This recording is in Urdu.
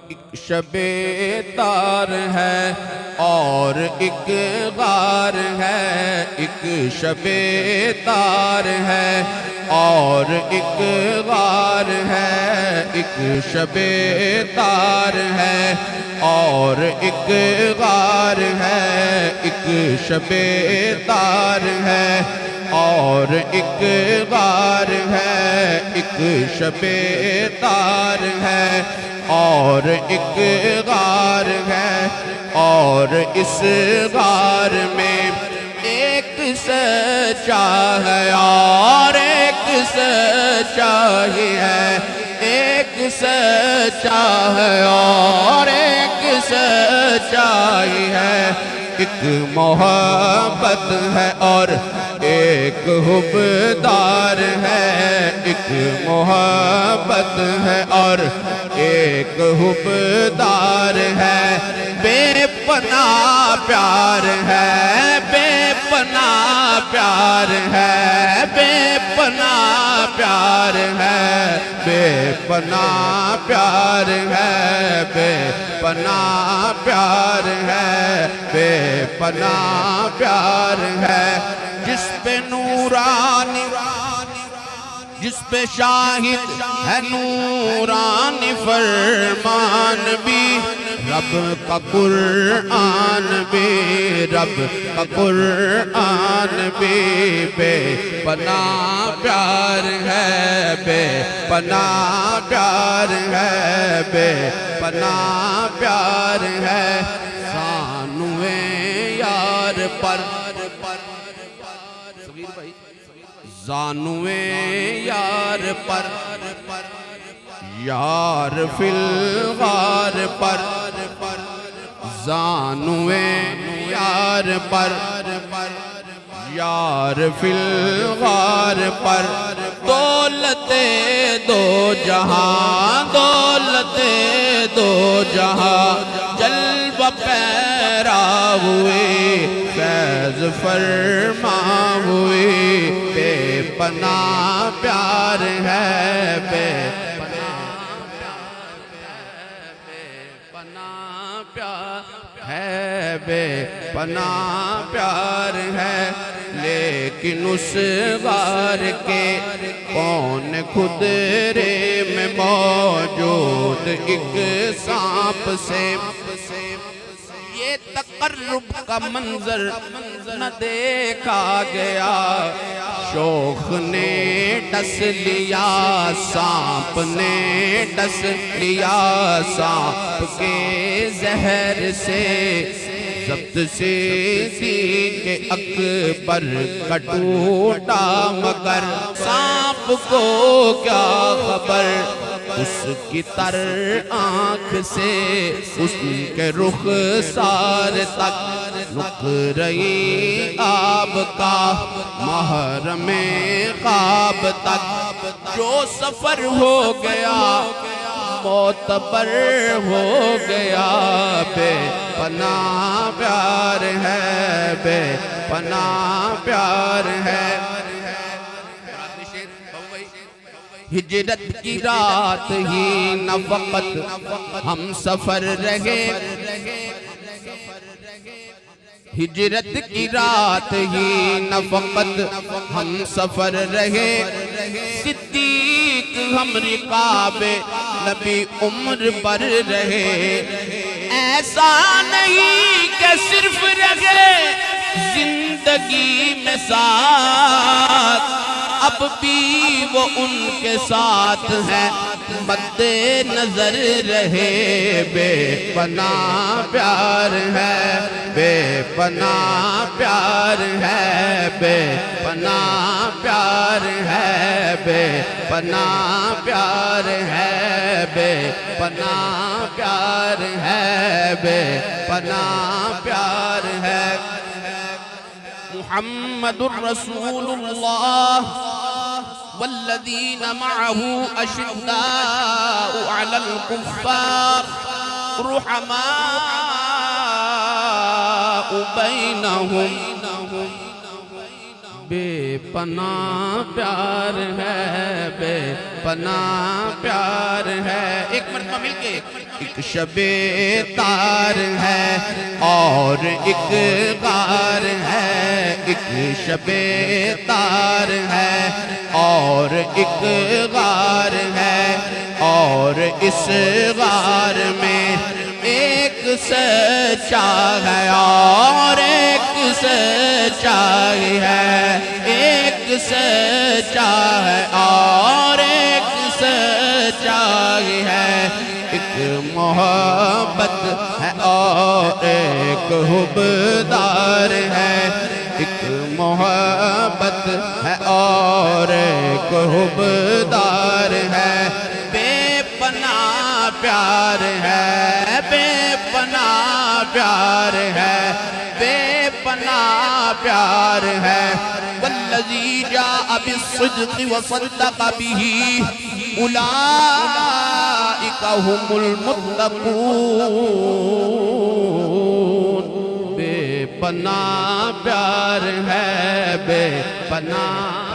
ایک شب تار ہے اور ایک غار ہے، ایک شب تار ہے اور ایک غار ہے، ایک شب تار ہے اور ایک غار ہے، ایک شب تار ہے اور ایک غار ہے، ایک شب تار ہے اور ایک غار ہے، اور اس غار میں ایک سچا ہے اور ایک سچائی ہے، ایک سچا ہے اور ایک سچائی ہے، ایک محبت ہے اور ایک حبدار ہے، ایک محبت ہے اور ایک حبدار ہے، بے پناہ پیار ہے، بے پناہ پیار ہے، بے پناہ پیار ہے، بے پناہ پیار ہے، بے پناہ پیار ہے، بے پناہ پیار ہے، جس پہ نورانی جس پہ شاہد ہے نورانی فرمان بھی، رب کا قرآن بھی، رب کا قرآن بھی، بے پناہ پیار ہے، بے پناہ پیار ہے، بے پناہ پیار ہے، سانوے یار پر زانوے یار پر یار فی الغار پر، زانوے یار پر یار فی الغار پر، دولت دو جہاں دولت دو جہاں جلوہ پیرا ہوئے، فیض فرما ہوئی، بے پناہ پیار ہے، بے پناہ پیار ہے، بے پناہ پیار ہے، لیکن اس غار کے کون خدرے میں موجود ایک سانپ سے، یہ تقرب کا منظر نہ دیکھا گیا، شوخ نے ڈس لیا سانپ نے ڈس لیا، سانپ کے زہر سے ضبط سے کے اکبر کا ٹوٹا مگر، سانپ کو کیا خبر اس کی تر آنکھ سے، اس کے رخ سار تک رک رہی آب کا محرم خواب تک، جو سفر ہو گیا معتبر ہو گیا، بے پناہ پیار ہے، بے پناہ پیار ہے، ہجرت کی رات ہی نہ وقت ہم سفر رہے، ہجرت کی رات ہی نہ وقت ہم سفر رہے، صدیق ہم رقاب نبی عمر پر رہے، ایسا نہیں کہ صرف رہے زندگی میں ساتھ، اب بھی وہ ان کے ساتھ ہیں مد نظر رہے، بے پناہ پیار ہے، بے پناہ پیار ہے، بے پناہ پیار ہے، بے پناہ پیار ہے، بے پناہ پیار ہے، بے پناہ پیار ہے، محمد الرسول اللہ والذین معه اشداء علی الکفار رحماء بینہم، بے پناہ پیار ہے، بے پناہ پیار ہے، ایک مرتبہ مل کے، ایک شب تار ہے اور ایک غار ہے، ایک شب تار ہے اور ایک غار ہے، اور اس غار میں ایک سچا ہے اور ایک سچائی ہے، ایک سچا ہے اور ایک سچائی ہے، ایک محبت ہے اور ایک حبدار ہے، ایک محبت ہے اور ایک حبدار ہے، بے پناہ پیار ہے، بے پناہ پیار ہے، بے پناہ پیار ہے، والذی جاء بالصدق وصدق به اولئک هم المتقون، بے پناہ پیار ہے، بے پناہ